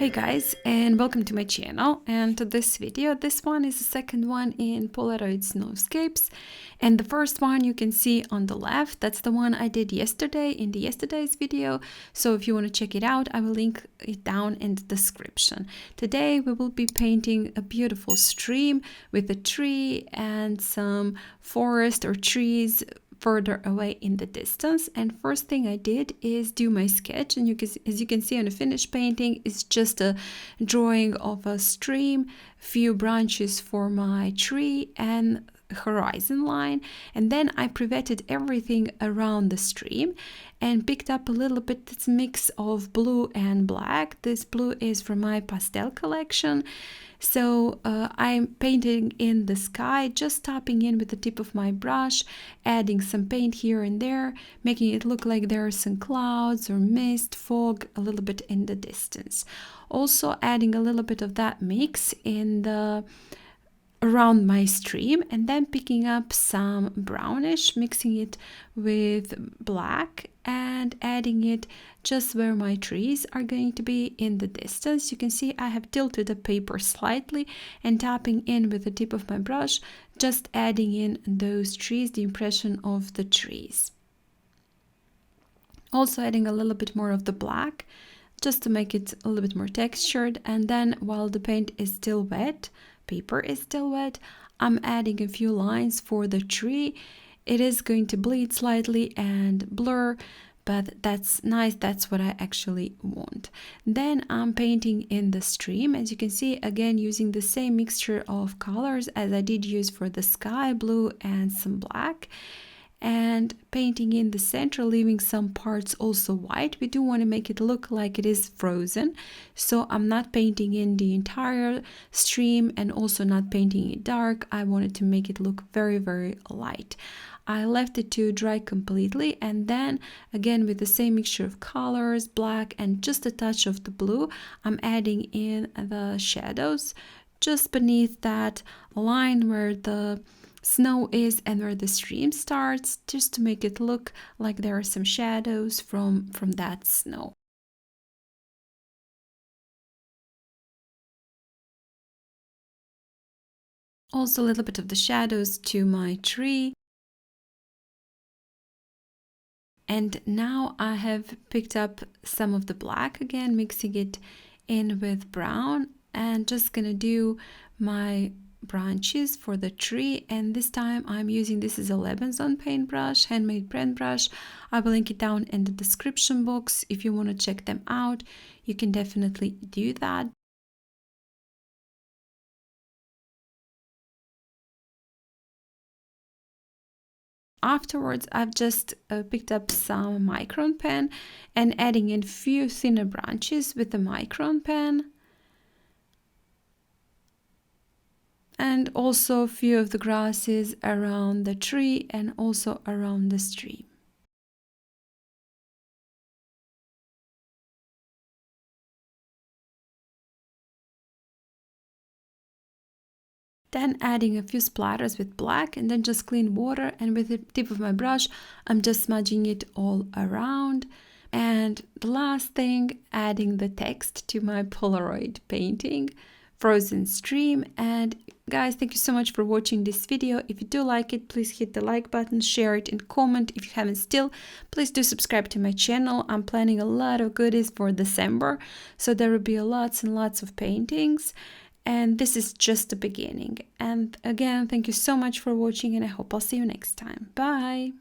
Hey guys, and welcome to my channel and to this video. This one is the second one in Polaroid snowscapes, and the first one you can see on the left. That's the one I did yesterday in the yesterday's video, so if you want to check it out, I will link it down in the description. Today we will be painting a beautiful stream with a tree and some forest or trees further away in the distance. And first thing I did is do my sketch, and as you can see on the finished painting, it's just a drawing of a stream, few branches for my tree and horizon line, and then I privated everything around the stream and picked up a little bit this mix of blue and black. This blue is from my pastel collection. So I'm painting in the sky, just tapping in with the tip of my brush, adding some paint here and there, making it look like there are some clouds or mist, fog a little bit in the distance. Also adding a little bit of that mix in the around my stream, and then picking up some brownish, mixing it with black and adding it just where my trees are going to be in the distance. You can see I have tilted the paper slightly and tapping in with the tip of my brush, just adding in those trees, the impression of the trees. Also adding a little bit more of the black just to make it a little bit more textured, and then while the paint is still wet, paper is still wet, I'm adding a few lines for the tree. It is going to bleed slightly and blur, but that's nice. That's what I actually want. Then I'm painting in the stream, as you can see, again using the same mixture of colors as I did use for the sky blue and some black, and painting in the center, leaving some parts also white. We do want to make it look like it is frozen, so I'm not painting in the entire stream and also not painting it dark. I wanted to make it look very light. I left it to dry completely, and then again with the same mixture of colors, black and just a touch of the blue, I'm adding in the shadows just beneath that line where the snow is and where the stream starts, just to make it look like there are some shadows from that snow. Also a little bit of the shadows to my tree. And now I have picked up some of the black again, mixing it in with brown, and just gonna do my branches for the tree. And this time I'm using, this is a Lebanson paintbrush, handmade paintbrush. I will link it down in the description box. If you want to check them out, you can definitely do that. Afterwards, I've just picked up some Micron pen and adding in few thinner branches with the Micron pen. And also a few of the grasses around the tree and also around the stream. Then adding a few splatters with black, and then just clean water, and with the tip of my brush I'm just smudging it all around. And the last thing, adding the text to my Polaroid painting, Frozen Stream. And guys, thank you so much for watching this video. If you do like it, please hit the like button, share it and comment. If you haven't still, please do subscribe to my channel. I'm planning a lot of goodies for December, so there will be lots and lots of paintings. And this is just the beginning. And again, thank you so much for watching, and I hope I'll see you next time. Bye!